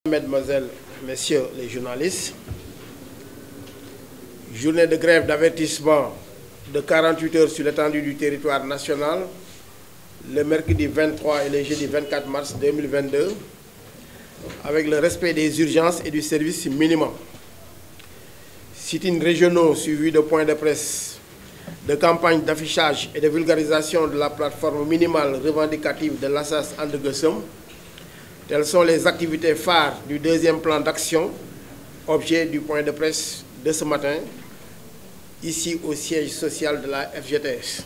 Mesdemoiselles, Messieurs les journalistes, journée de grève d'avertissement de 48 heures sur l'étendue du territoire national, le mercredi 23 et le jeudi 24 mars 2022, avec le respect des urgences et du service minimum. Sit-ins régionaux suivis de points de presse, de campagnes d'affichage et de vulgarisation de la plateforme minimale revendicative de l'Assas And Gueusseum. Telles sont les activités phares du deuxième plan d'action, objet du point de presse de ce matin, ici au siège social de la FGTS.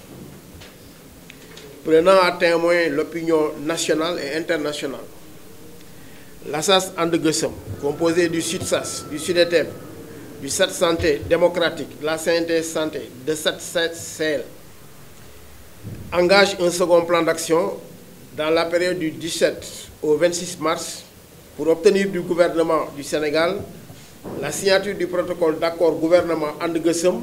Prenant à témoin l'opinion nationale et internationale, l'Assas And Gueusseum, composé du SUTSAS, du SUDETEM, du SAT Santé démocratique, de la CNT Santé, de SAT-CL, engage un second plan d'action dans la période du 17 au 26 mars pour obtenir du gouvernement du Sénégal la signature du protocole d'accord gouvernement And Gueusseum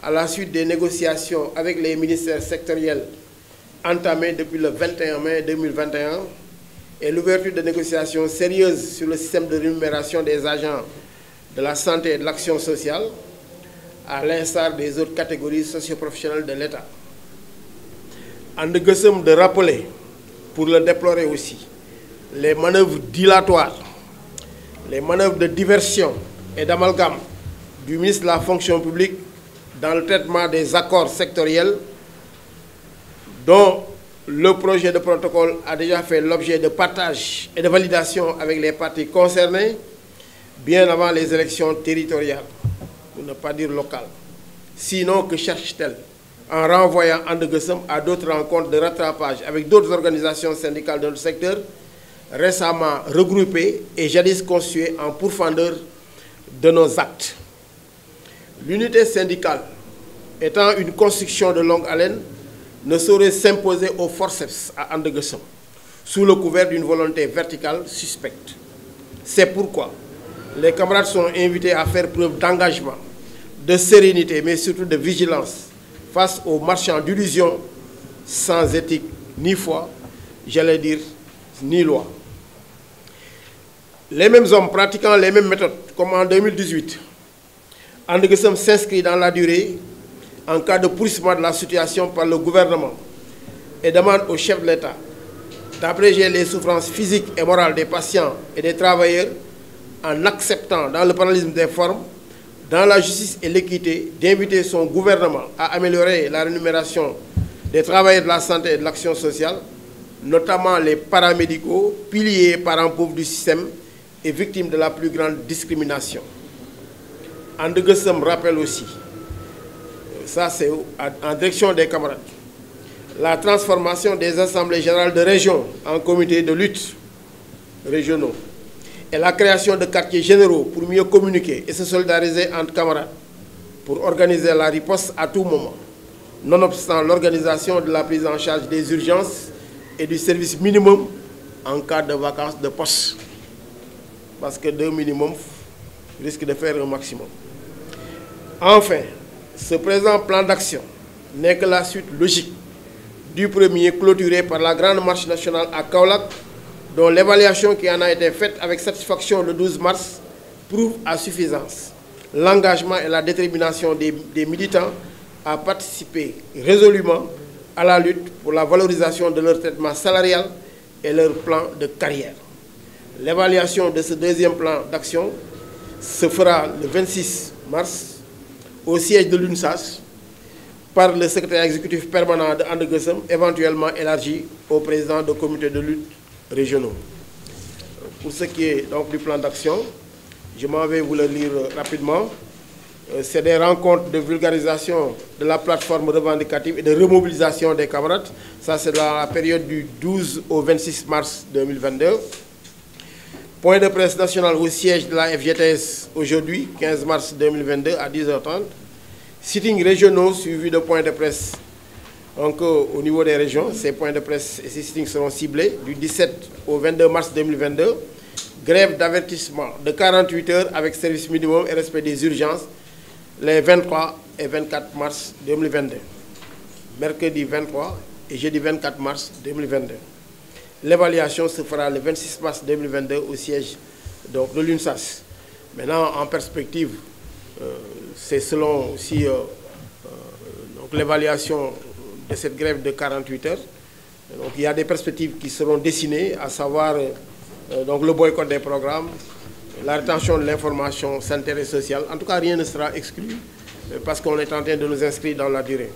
à la suite des négociations avec les ministères sectoriels entamées depuis le 21 mai 2021 et l'ouverture de négociations sérieuses sur le système de rémunération des agents de la santé et de l'action sociale, à l'instar des autres catégories socio-professionnelles de l'État. And Gueusseum de rappeler, pour le déplorer aussi, les manœuvres dilatoires, les manœuvres de diversion et d'amalgame du ministre de la fonction publique dans le traitement des accords sectoriels dont le projet de protocole a déjà fait l'objet de partage et de validation avec les parties concernées bien avant les élections territoriales, pour ne pas dire locales. Sinon, que cherche-t-elle en renvoyant And Gueusseum à d'autres rencontres de rattrapage avec d'autres organisations syndicales de notre secteur récemment regroupées et jadis constituées en pourfendeurs de nos actes? L'unité syndicale, étant une construction de longue haleine, ne saurait s'imposer au forceps à And Gueusseum sous le couvert d'une volonté verticale suspecte. C'est pourquoi les camarades sont invités à faire preuve d'engagement, de sérénité, mais surtout de vigilance face aux marchands d'illusions sans éthique ni foi, j'allais dire ni loi. Les mêmes hommes pratiquant les mêmes méthodes, comme en 2018, And Gueusseum s'inscrit dans la durée en cas de pourrissement de la situation par le gouvernement et demande au chef de l'État d'abréger les souffrances physiques et morales des patients et des travailleurs en acceptant, dans le parallélisme des formes, dans la justice et l'équité, d'inviter son gouvernement à améliorer la rémunération des travailleurs de la santé et de l'action sociale, notamment les paramédicaux, piliers et parents pauvres du système et victimes de la plus grande discrimination. And Gueusseum rappelle aussi, ça c'est en direction des camarades, la transformation des assemblées générales de région en comités de lutte régionaux et la création de quartiers généraux pour mieux communiquer et se solidariser entre camarades pour organiser la riposte à tout moment, nonobstant l'organisation de la prise en charge des urgences et du service minimum en cas de vacances de poste. Parce que 2 minimums risquent de faire un maximum. Enfin, ce présent plan d'action n'est que la suite logique du premier clôturé par la grande marche nationale à Kaolack, dont l'évaluation qui en a été faite avec satisfaction le 12 mars prouve à suffisance l'engagement et la détermination des militants à participer résolument à la lutte pour la valorisation de leur traitement salarial et leur plan de carrière. L'évaluation de ce deuxième plan d'action se fera le 26 mars au siège de l'UNSAS par le secrétaire exécutif permanent de And Gueusseum, éventuellement élargi au président du comité de lutte régionaux. Pour ce qui est donc du plan d'action, je m'en vais vous le lire rapidement. C'est des rencontres de vulgarisation de la plateforme revendicative et de remobilisation des camarades. Ça, c'est dans la période du 12 au 26 mars 2022. Point de presse national au siège de la FGTS aujourd'hui, 15 mars 2022 à 10h30. Sittings régionaux suivis de points de presse. Donc, au niveau des régions, ces points de presse et ces sittings seront ciblés du 17 au 22 mars 2022. Grève d'avertissement de 48 heures avec service minimum et respect des urgences les 23 et 24 mars 2022. Mercredi 23 et jeudi 24 mars 2022. L'évaluation se fera le 26 mars 2022 au siège donc de l'UNSAS. Maintenant, en perspective, c'est selon aussi l'évaluation de cette grève de 48 heures. Donc il y a des perspectives qui seront dessinées, à savoir donc le boycott des programmes, la rétention de l'information sanitaire et sociale. En tout cas, rien ne sera exclu parce qu'on est en train de nous inscrire dans la durée.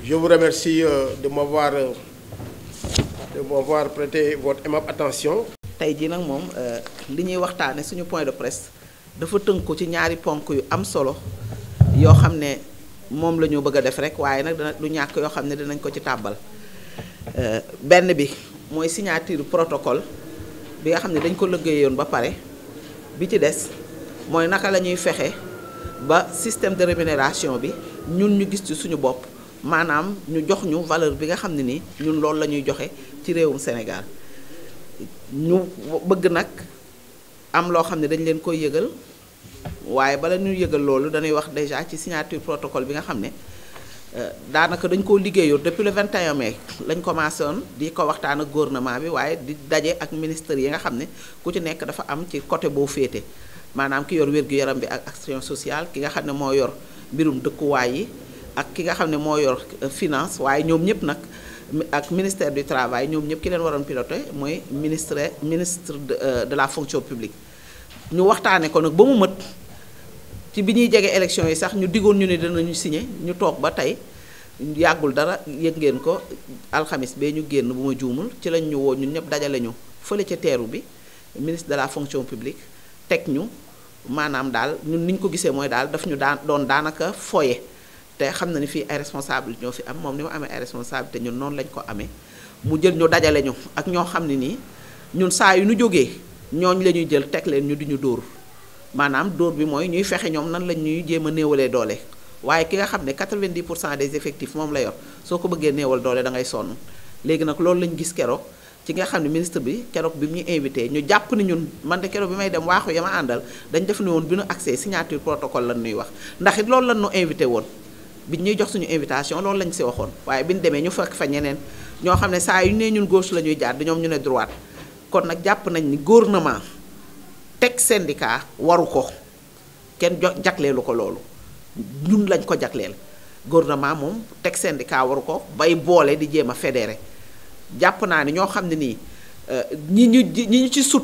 Je vous remercie de m'avoir prêté votre aimable attention. tey jii nag moom li ñuy waxtaane suñu point de presse dafa tënku ci ñaari ponk yu am solo yoo xam ne moom la ñu bëgg a def rek waaye nag dana du ñàkk yoo xam ne dinañ ko ci tàbbal benn bi mooy signature protocole bi nga xam ne dañ ko liggéeyoon ba pare bi ci des mooy naka la ñuy fexe ba système de rémunération bi ñun ñu gis ci suñu bopp maanaam ñu jox ñu valeur bi nga xam ne nii ñun loolu la ñuy joxe ci réewum Sénégal ñu bëgg nag am loo xam ne dañ leen koy yëgal waaye bala ñu yëgal loolu dañuy wax déjà ci signature protocole bi nga xam ne daanaka dañ koo liggéeyoon depuis le 21 mai lañ commencé woon di ko waxtaan ak gouvernement bi waaye di daje ak ministère yi nga xam ne ku ci nekk dafa am ci côté boo féete maanaam ki yor wér-gu-yaram bi ak action sociale ki nga xam ne moo yor mbirum dëkkuwaay yi ak ki nga xam ne moo yor finance waaye ñoom ñëpp nag ak ministère du travail ñoom ñëpp ki leen waroon piloté mooy ministre de la fonction publique ñu waxtaane ko nag ba mu mët ci bi ñuy jege élection yi sax ñu digoon ñu ne dinañu signé ñu toog ba tey yàggul dara yëg ngeen ko alxamis bee ñu génn bu ma juumul ci lañ ñu woo ñun ñëpp dajale ñu fële ca teeru bi ministre de la fonction publique teg ñu maanaam daal ñun ni ñu ko gisee mooy daal daf ñu doon daanaka foye te xam na ni fii ay responsable ñoo fi am moom ni mu amee ay responsabilité ñun noonu lañ ko amee mu jël ñu dajale ñu ak ñoo xam ne nii ñun saa yu ñu jógee ñooñ la ñuy jël teg leen ñu di ñu dóor maanaam dóor bi mooy ñuy fexe ñoom nan lañ ñuy jéem a néewalee doole waaye ki nga xam ne 90% des effectifs moom la yor soo ko bëggee néewal doole da ngay sonn léegi nag loolu lañ gis keroog ci nga xam ne ministre bi keroog bi mu ñu invité ñu jàpp ni ñun man de keroog bi may dem waaxu ya ma àndal dañ def ni woon bi ñu accès signature protocole lan ñuy wax ndax it loolu lan ñu invité woon bi ñuy jox suñu invitation loolu lañ si waxoon waaye bi ñu demee ñu fekk fa ñeneen ñoo xam ne saa yu ne ñun gauche la ñuy jaar ñoom ñu ne droite kon nag jàpp nañ ni gouvernement teg syndicat waru ko kenn jagleelu ko loolu ñun lañ ko jagleel gouvernement moom teg syndicat waru ko bay boole di jéem a fédéré jàpp naa ni ñoo xam ne nii ñi ñu ci sut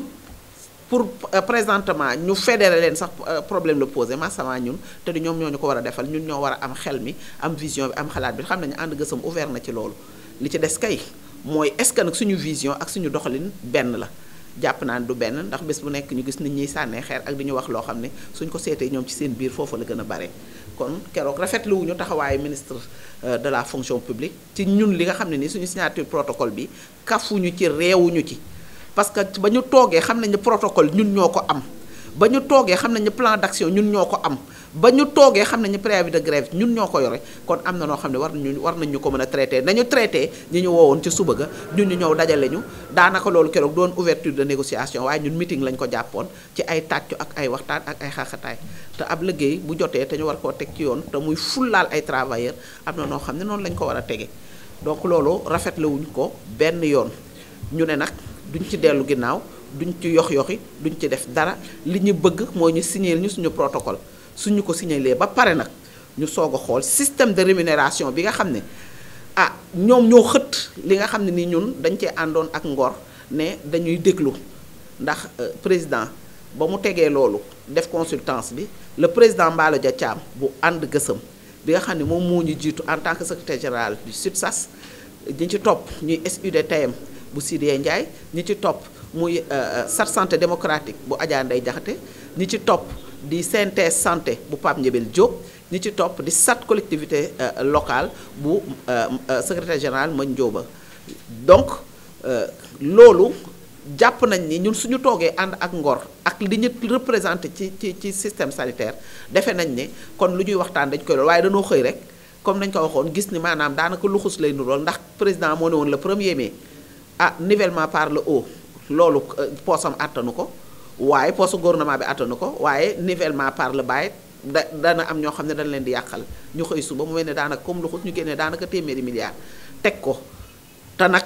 pour présentement ñu fédéré leen sax problème la posé massama ñun te di ñoom ñoo ñu ko war a defal ñun ñoo war a am xel mi am vision bi am xalaat bi xam nañu ànd gësam ouvert na ci loolu li ci des kay mooy est-ce que nag suñu vision ak suñu doxalin benn la jàpp naa ne du benn ndax bés bu nekk ñu gis nit ñiy sànnee xeer ak di ñu wax loo xam ne suñ ko seetee ñoom ci seen biir foofu la gën a bare kon keroog rafetlu wuñu taxawaayu ministre de la fonction publique ci ñun li nga xam ne ni suñu signature protocole bi kafuñu ci réewuñu ci parce que ba ñu toogee xam nañ ne protocole ñun ñoo ko am ba ñu toogee xam nañ ne plan d'action ñun ñoo ko am ba ñu toogee xam nañ ne préavis de grève ñun ñoo ko yore kon am na noo xam ne war nañ ñu ko mën a traité nañu traité ñi ñu woowoon ci suba ga ñun ñu ñëw dajale ñu daanaka loolu keroog doon ouverture de négociation waaye ñun meeting lañ ko jàppoon ci ay tàccu ak ay waxtaan ak ay xaaxataay te ab liggéey bu jotee te ñu war koo teg ci yoon te muy fullaal ay travailleurs am na noo xam ne noonu lañ ko war a tege donc loolu rafetlu wuñ ko benn yoon ñu ne nag duñ ci dellu ginnaaw duñ ci yox-yoxi duñ ci def dara li ñu bëgg mooy ñu signer ñu suñu protocole suñu ko signalee ba pare nag ñu soog a xool système de rémunération bi nga xam ne ñoom ñoo xët li nga xam ne ni ñun dañ cee àndoon ak ngor ne dañuy déglu ndax président ba mu tegee loolu def consultance bi le président Mballo Dia Thiam bu ànd gësëm bi nga xam ne moom moo ñu jiitu en tant que secrétaire général du SUTSAS ñi ci topp ñuy SUDTM bu Sidé Ndiaye ñi ci topp muy SAT santé démocratique bu Adja Ndeye Diakhaté ñi ci topp di synthèse santé bu Pape Ndiébel Diop ñi ci topp di SAT collectivité locale bu secrétaire général Mañ Ndioba donc loolu jàpp nañ ni ñun suñu toogee ànd ak ngor ak li ñu représenté ci système sanitaire defe nañ ne kon lu ñuy waxtaan dañ koy loolu waaye dañoo xëy rek comme nañ ko waxoon gis ni maanaam daanaka luxus lay nurool ndax président moo ne woon le 1er mai nivellement par le haut loolu poosam attanu ko waaye poosu gouvernement bi attanu ko waaye nivellement par le bas dana am ñoo xam ne dañ leen di yàqal ñu xëy suba mu mel ne daanaka comme luxus ñu génnee daanaka téeméeri milliards teg ko te nag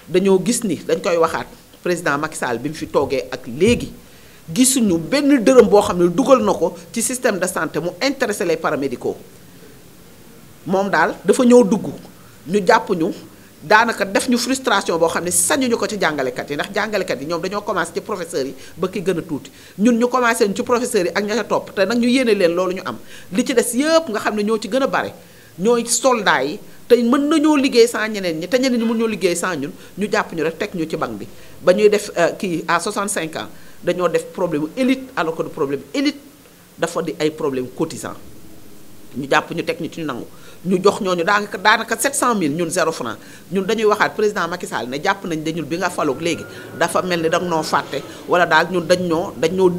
dañoo gis ni dañ koy waxaat président Macky Sall bi mu fi toogee ak léegi gisuñu benn dërëm boo xam ne dugal na ko ci système de santé mu intéressé les paramédicaux moom daal dafa ñëw dugg ñu jàpp ñu daanaka def ñu frustration boo xam ne sañuñu ko ci jàngalekat yi ndax jàngalekat yi ñoom dañoo commencé ci professeurs yi ba ki gën a tuuti ñun ñu commencé ci professeurs yi ak ña ca topp te nag ñu yéene leen loolu ñu am li ci des yëpp nga xam ne ñoo ci gën a bare ñooy soldats yi te mën nañoo liggéey sans ñeneen ñi te ñeneen ñi mën ñoo liggéey sans ñun ñu jàpp ñu rek teg ñu ci banc bi ba ñuy def kii à 65 ans dañoo def problème élite alors que du problème élite dafa di ay problème cotisant ñu jàpp ñu teg ñu ci nangu ñu jox ñooñu daanaka 700000 ñun 0 franc ñun dañuy waxaat président Macky Sall ne jàpp nañ dañul bi nga faloog léegi dafa mel ni danga noo fàtte wala daal ñun dañ ñoo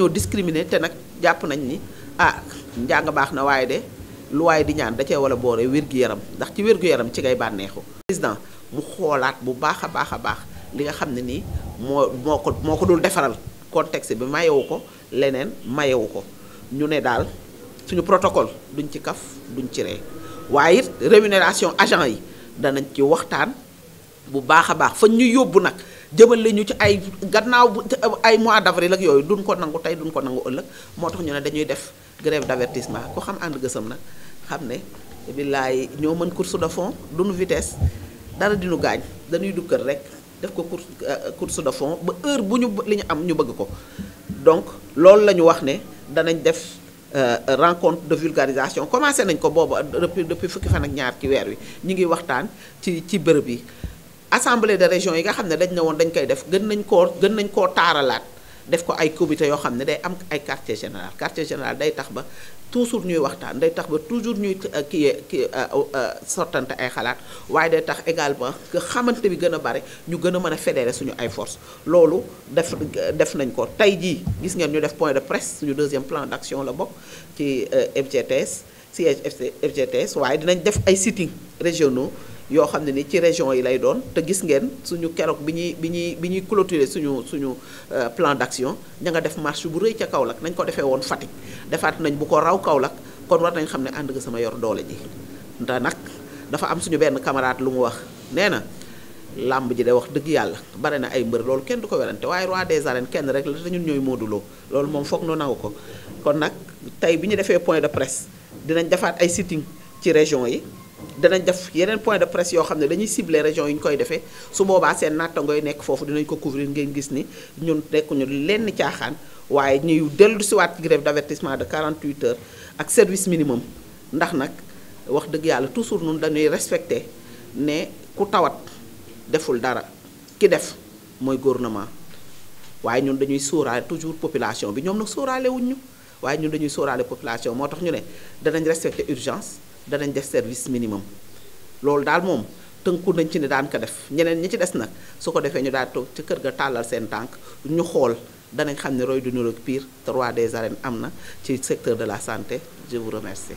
discriminer te nag jàpp nañ ni njàng baax na waaye de lu waaye di ñaan da cee wala boore wér-gu-yaram ndax ci wér-gu-yaram ci ngay bànneexu président mu xoolaat bu baax a baax li nga xam ne nii moo ko dul defaral contexte bi mayewu ko leneen mayewu ko ñu ne daal suñu protocole duñ ci kaf duñ ci ree waaye it rémunération agent yi danañ ci waxtaan bu baax a baax fa ñu yóbbu nag jëmale ñu ci ay gannaaw ay mois d'avril ak yooyu duñ ko nangu tey duñ ko nangu ëllëg moo tax ñu ne dañuy def grève d'avertissement ko xam ànd gësam nag xam ne billaay ñoo mën course de fond duñu vitesse dara dinu gaañ dañuy dukkal rek def ko course de fond ba heure bu ñu li ñu am ñu bëgg ko donc loolu la ñu wax ne danañ def rencontre de vulgarisation commencé nañ ko boobu depuis fukki fan ak ñaar ci weer wi ñu ngi waxtaan ci bërëb yi assemblée de région yi nga xam ne dañ ne woon dañ koy def gën nañ koo taaralaat def ko ay comité yoo xam ne day am ay quartier général day tax ba toujours ñuy waxtaan day tax ba toujours ñuy sottante ay xalaat waaye day tax également que xamante bi gën a bare ñu gën a mën a fédérer suñu ay force loolu def nañ ko tey jii gis ngeen ñu def point de presse suñu deuxième plan d'action la bokk ci FGTS siège FGTS waaye dinañ def ay sitting régionaux yoo xam ne ni ci région yi lay doon te gis ngeen suñu keroog bi ñuy clôturer suñu plan d'action ña nga def marche bu rëy ca Kaolack nañ ko defee woon Fatick defaat nañ bu ko raw Kaolack kon war nañ xam ne ànd nga sama yor doole ji ndax nag dafa am suñu benn camarade lu mu wax nee na làmb ji de wax dëgg yàlla bare na ay mbër loolu kenn du ko werante waaye roi des arènes kenn rek la te ñun ñooy Modou Lo loolu moom foog noo nangu ko kon nag tey bi ñu defee point de presse dinañ defaat ay sitting ci région yi danañ def yeneen point de presse yoo xam ne dañuy cibler région yi ñu koy defee su boobaa seen nattangooy nekk foofu dinañ ko couvrir ngeen gis ni ñun nekkuñu lenn caaxaan waaye ñuy dellu siwaat ci grève d'avertissement de 48 heures ak service minimum ndax nag wax dëgg yàlla toujours ñun dañuy respecter ne ku tawat deful dara ki def mooy gouvernement waaye ñun dañuy sóoraale toujours population bi ñoom nag sóoraale wuñ ñu waaye ñun dañuy sóoraale population moo tax ñu ne danañ respecter urgence danañ def service minimum loolu daal moom tënku nañ ci ne daan ko def ñeneen ñi ci des nag su ko defee ñu daal toog ci kër ga tàllal seen tànk ñu xool danañ xam ne roy du niroog pire te roi des arènes am na ci secteur de la santé je vous remercie